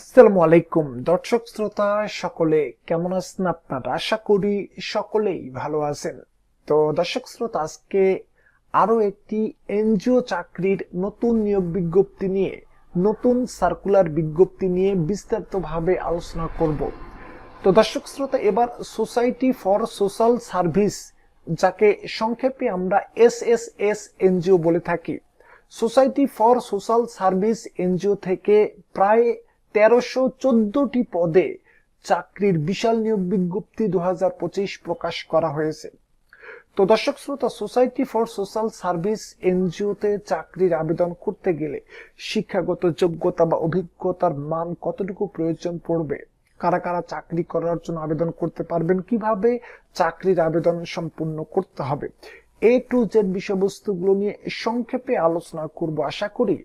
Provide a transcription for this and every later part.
আসসালামু আলাইকুম দর্শক শ্রোতা সকলে কেমন আছেন আপনারা? আশা করি সকলেই ভালো আছেন। তো দর্শক শ্রোতা, আজকে আরো একটি এনজিও চাকরির নতুন নিয়োগ বিজ্ঞপ্তি নিয়ে, নতুন সার্কুলার বিজ্ঞপ্তি নিয়ে বিস্তারিতভাবে আলোচনা করব। তো দর্শক শ্রোতা, এবার সোসাইটি ফর সোশ্যাল সার্ভিস, যাকে সংক্ষেপে আমরা এসএসএস এনজিও বলে থাকি, society for social service NGO থেকে প্রায় 1314টি পদে চাকরির বিশাল নিয়োগ বিজ্ঞপ্তি 2025 প্রকাশ করা হয়েছে। তো দর্শক শ্রোতা, সোসাইটি ফর সোশ্যাল সার্ভিস এনজিওতে চাকরির আবেদন করতে গেলে শিক্ষাগত যোগ্যতা বা অভিজ্ঞতার মান কতটুকু প্রয়োজন পড়বে, কারা কারা চাকরি করার জন্য আবেদন করতে পারবেন, কিভাবে চাকরির আবেদন সম্পূর্ণ করতে হবে, এ টু জেড বিষয়বস্তুগুলো নিয়ে সংক্ষেপে আলোচনা করব। আশা করি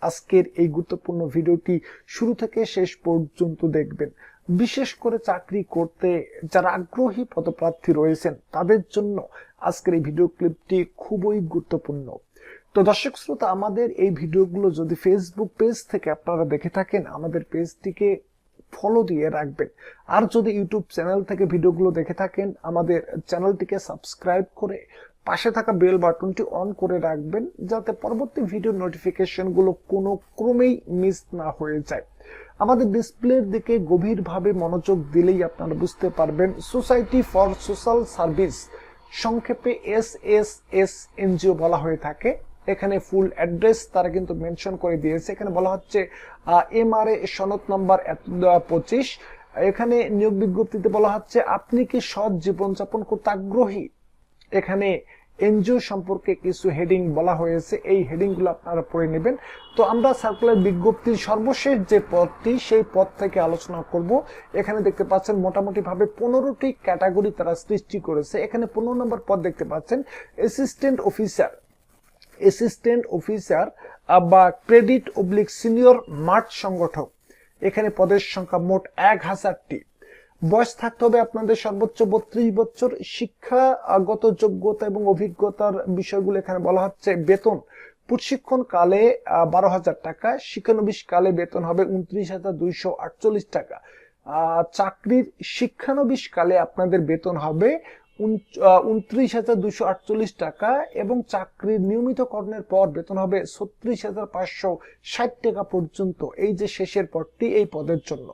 আজকের এই গুরুত্বপূর্ণ ভিডিওটি শুরু থেকে শেষ পর্যন্ত দেখবেন। বিশেষ করে চাকরি করতে যারা আগ্রহী পদপ্রার্থী রয়েছেন তাদের জন্য আজকের এই ভিডিও ক্লিপটি খুবই গুরুত্বপূর্ণ। তো দর্শক শ্রোতা, আমাদের এই ভিডিওগুলো যদি ফেসবুক পেজ থেকে আপনারা দেখে থাকেন, আমাদের পেজটিকে ফলো দিয়ে রাখবেন। আর যদি ইউটিউব চ্যানেল থেকে ভিডিওগুলো দেখে থাকেন, আমাদের চ্যানেলটিকে সাবস্ক্রাইব করে পাশে থাকা বেল বাটনটি অন করে রাখবেন, যাতে পরবর্তী ভিডিও নোটিফিকেশন গুলো কোনো ক্রমেই মিস না হয়ে যায়। আমাদের ডিসপ্লের দিকে গভীরভাবে মনোযোগ দিলেই আপনারা বুঝতে পারবেন সোসাইটি ফর সোশ্যাল সার্ভিস, সংক্ষেপে এসএসএস এনজিও বলা হয়ে থাকে। এখানে ফুল অ্যাড্রেস তারা কিন্তু মেনশন করে দিয়েছে। এখানে বলা হচ্ছে এমআরএ সনদ নাম্বার 25। এখানে নিয়োগ বিজ্ঞপ্তিতে বলা হচ্ছে আপনি কি সৎ জীবনযাপন করতে আগ্রহী। এখানে এনজিও সম্পর্কে কিছু হেডিং বলা হয়েছে, এই হেডিং গুলো আপনারা পড়ে নেবেন। তো আমরা সার্কুলার বিজ্ঞপ্তির সর্বশেষ যে পদটি, সেই পদ থেকে আলোচনা করব। এখানে দেখতে পাচ্ছেন মোটামুটি ভাবে 15টি ক্যাটাগরি তারা সৃষ্টি করেছে। এখানে 15 নম্বর পদ দেখতে পাচ্ছেন অ্যাসিস্ট্যান্ট অফিসার, বা ক্রেডিট অবলিক সিনিয়র মাঠ সংগঠক। এখানে পদের সংখ্যা মোট 1000টি। বয়স থাকতে হবে আপনাদের সর্বোচ্চ 32 বছর। শিক্ষাগত যোগ্যতা এবং অভিজ্ঞতার বিষয়গুলো এখানে বলা হচ্ছে। বেতন প্রশিক্ষণ কালে 12,000 টাকা, শিক্ষানবিশ কালে বেতন হবে 29,248 টাকা। চাকরির শিক্ষানবিশ কালে আপনাদের বেতন হবে 29,248 টাকা এবং চাকরির নিয়মিতকরণের পর বেতন হবে 36,560 টাকা পর্যন্ত। এই যে শেষের পদটি, এই পদের জন্য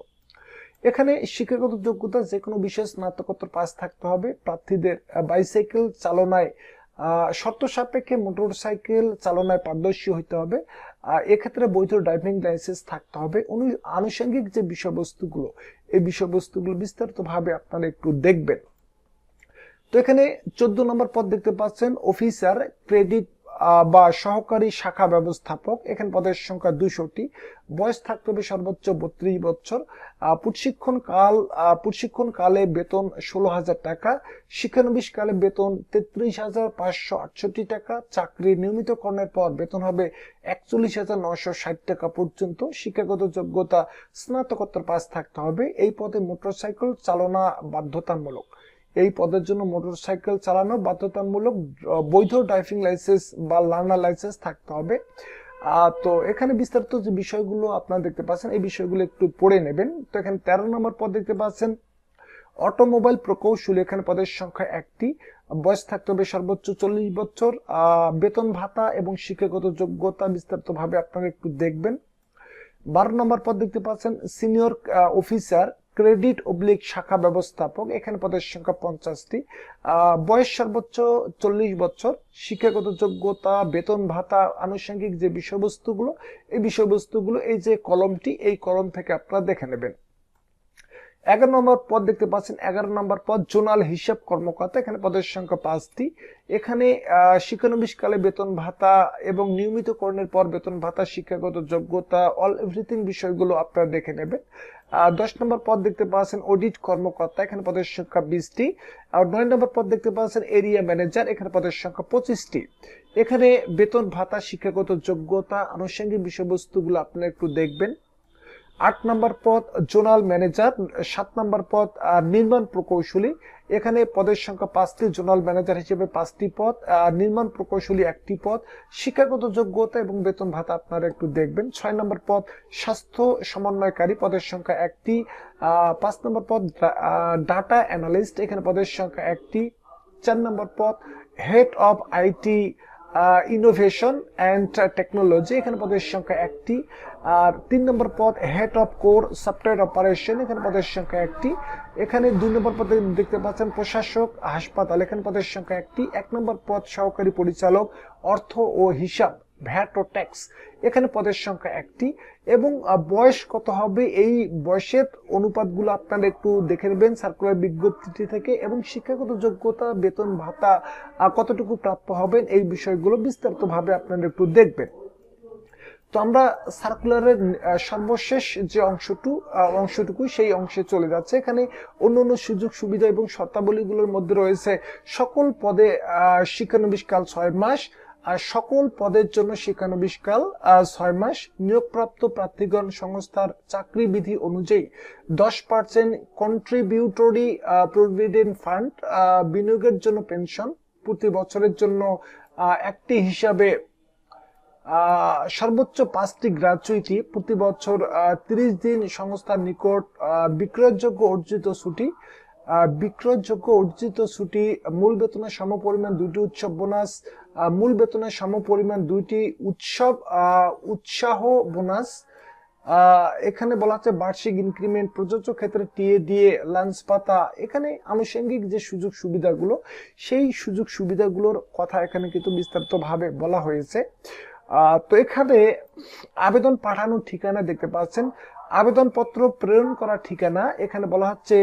এখানে শিক্ষাগত যোগ্যতা যে কোনো বিষয়ে স্নাতকোত্তর পাস থাকতে হবে। প্রার্থীদের বাইসাইকেল চালনায় শর্ত সাপেক্ষে মোটর সাইকেল চালনায় পারদর্শী হইতে হবে। এক্ষেত্রে বৈধ ড্রাইভিং লাইসেন্স থাকতে হবে। আনুষঙ্গিক যে বিষয়বস্তুগুলো, এই বিষয়বস্তুগুলো বিস্তারিতভাবে আপনারা একটু দেখবেন। তো এখানে 14 নম্বর পদ দেখতে পাচ্ছেন অফিসার ক্রেডিট বা সহকারী শাখা ব্যবস্থাপক। এখানে পদের সংখ্যা 200টি। বয়স থাকতে হবে সর্বোচ্চ 32 বছর। প্রশিক্ষণ কালে বেতন 16,000 টাকা, শিক্ষানবিশ কালে বেতন 33,568 টাকা। চাকরির নিয়মিতকরণের পর বেতন হবে 41,960 টাকা পর্যন্ত। শিক্ষাগত যোগ্যতা স্নাতকোত্তর পাস থাকতে হবে। এই পদে মোটরসাইকেল চালনা বাধ্যতামূলক। এই পদের জন্য মোটরসাইকেল চালানো বাধ্যতামূলক। বৈধ ড্রাইভিং লাইসেন্স বা লার্নার লাইসেন্স থাকতে হবে। তো এখানে বিস্তারিত যে বিষয়গুলো আপনারা দেখতে পাচ্ছেন, এই বিষয়গুলো একটু পড়ে নেবেন। তো এখানে 13 নম্বর পদ দেখতে পাচ্ছেন অটোমোবাইল প্রকৌশলী। এখানে পদের সংখ্যা 1টি। বয়স থাকতে হবে সর্বোচ্চ 40 বছর। বেতন ভাতা এবং শিক্ষাগত যোগ্যতা বিস্তারিত ভাবে আপনারা একটু দেখবেন। 12 নম্বর পদ দেখতে পাচ্ছেন সিনিয়র অফিসার ক্রেডিট অবলিক শাখা ব্যবস্থাপক। এখানে পদের সংখ্যা 50টি। বয়স সর্বোচ্চ 40 বছর। শিক্ষাগত যোগ্যতা, বেতন ভাতা, আনুষঙ্গিক যে বিষয়বস্তুগুলো, এই বিষয়বস্তুগুলো এই যে কলমটি, এই কলম থেকে আপনারা দেখে নেবেন। 11 নম্বর পদ দেখতে পাচ্ছেন 11 নম্বর পদ জোনাল হিসাব কর্মকর্তা। এখানে পদের সংখ্যা 5টি। এখানে শিক্ষানবিশ কালে বেতন ভাতা এবং নিয়মিতকরণের পর বেতন ভাতা, শিক্ষাগত যোগ্যতা, অল এভরিথিং বিষয়গুলো আপনারা দেখে নেবেন। 10 নম্বর পদ দেখতে পাচ্ছেন অডিট কর্মকর্তা। এখানে পদের সংখ্যা 20টি। আর 9 নম্বর পদ দেখতে পাচ্ছেন এরিয়া ম্যানেজার। এখানে পদের সংখ্যা 25টি। এখানে বেতন ভাতা, শিক্ষাগত যোগ্যতা, আনুষঙ্গিক বিষয়বস্তুগুলো আপনারা একটু দেখবেন। 8 নম্বর পদ জোনাল ম্যানেজার, 7 নম্বর পদ নির্মাণ প্রকৌশলী। এখানে পদের সংখ্যা 5টি, জোনাল ম্যানেজার হিসেবে 5টি পদ, নির্মাণ প্রকৌশলী 1টি পদ। শিক্ষাগত যোগ্যতা এবং বেতন ভাতা আপনারা একটু দেখবেন। 6 নম্বর পদ স্বাস্থ্য সমন্বয়কারী, পদের সংখ্যা 1টি। 5 নম্বর পদ ডাটা অ্যানালিস্ট, এখানে পদের সংখ্যা 1টি। 4 নম্বর পদ head of IT innovation and technology, এখানে পদের সংখ্যা 1টি। আর 3 নম্বর পদ head of core software operation, এখানে পদের সংখ্যা 1টি। এখানে 2 নম্বর পদে দেখতে পাচ্ছেন প্রশাসক হাসপাতাল, এখানে পদের সংখ্যা 1টি। 1 নম্বর পদ সহকারী পরিচালক অর্থ ও হিসাব ভ্যাট ও ট্যাক্স, এখানে পদের সংখ্যা 1টি। এবং বয়স কত হবে, এই বয়সের অনুপাতগুলো আপনারা একটু দেখে নেবেন সার্কুলার বিজ্ঞপ্তিটি থেকে। এবং শিক্ষাগত যোগ্যতা, বেতন ভাতা কতটুকু প্রাপ্য হবেন, এই বিষয়গুলো বিস্তারিতভাবে আপনারা একটু দেখবেন। তো আমরা সার্কুলারের সর্বশেষ যে অংশটুকু সেই অংশে চলে যাচ্ছে। এখানে অন্যান্য সুযোগ সুবিধা এবং শর্তাবলীগুলোর মধ্যে রয়েছে সকল পদে শিক্ষানবিশকাল 6 মাস, আর সকল পদের জন্য শিক্ষানবিশকাল 6 মাস। নিয়োগপ্রাপ্ত প্রার্থীগণ সংস্থার চাকরি বিধি অনুযায়ী 10% কন্ট্রিবিউটরি প্রভিডেন্ট ফান্ড, বিনিয়োগের জন্য পেনশন, প্রতি বছরের জন্য একটি হিসাবে সর্বোচ্চ 5টি গ্র্যাচুইটি, প্রতি বছর 30 দিন সংস্থার নিকট বিক্রয়যোগ্য অর্জিত ছুটি, মূল বেতনের সমপরিমাণ 2টি উৎসব বোনাস, মূল বেতনের সমপরিমাণ 2টি উৎসাহ বোনাস। এখানে বলা হচ্ছে বার্ষিক ইনক্রিমেন্ট, প্রযোজ্য ক্ষেত্রে টিএ দিয়ে লাঞ্চ পাতা। এখানে আনুষঙ্গিক যে সুযোগ সুবিধাগুলো, সেই সুযোগ সুবিধাগুলোর কথা এখানে কিন্তু বিস্তারিতভাবে বলা হয়েছে। তো এখানে আবেদন পাঠানোর ঠিকানা দেখতে পাচ্ছেন, আবেদনপত্র প্রেরণ করার ঠিকানা এখানে বলা হচ্ছে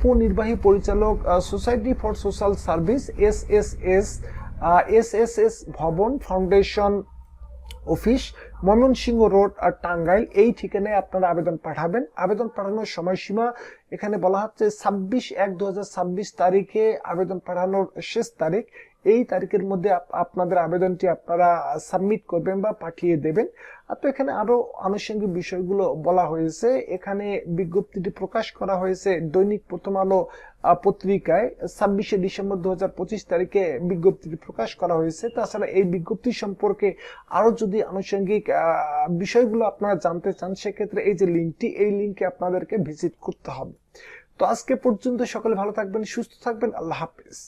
উপনির্বাহী পরিচালক society for social service SSS ভবন ফাউন্ডেশন অফিস, ময়মনসিংহ রোড আর টাঙ্গাইল, এই ঠিকানায় আপনারা আবেদন পাঠাবেন। আবেদন পাঠানোর সময়সীমা এখানে বলা হচ্ছে 26/1/2026 তারিখে আবেদন পাঠানোর শেষ তারিখ। এই তারিখের মধ্যে আপনাদের আবেদনটি আপনারা সাবমিট করবেন বা পাঠিয়ে দেবেন। তো এখানে আরো আনুষঙ্গিক বিষয়গুলো বলা হয়েছে। এখানে বিজ্ঞপ্তিটি প্রকাশ করা হয়েছে দৈনিক প্রথম আলো পত্রিকায় 26শে ডিসেম্বর 2025 তারিখে বিজ্ঞপ্তিটি প্রকাশ করা হয়েছে। তাছাড়া এই বিজ্ঞপ্তি সম্পর্কে আরো যদি আনুষঙ্গিক বিষয়গুলো আপনারা জানতে চান, সেক্ষেত্রে এই যে লিঙ্কটি, এই লিঙ্কে আপনাদেরকে ভিজিট করতে হবে। তো আজকে পর্যন্ত সকলে ভালো থাকবেন, সুস্থ থাকবেন, আল্লাহ হাফেজ।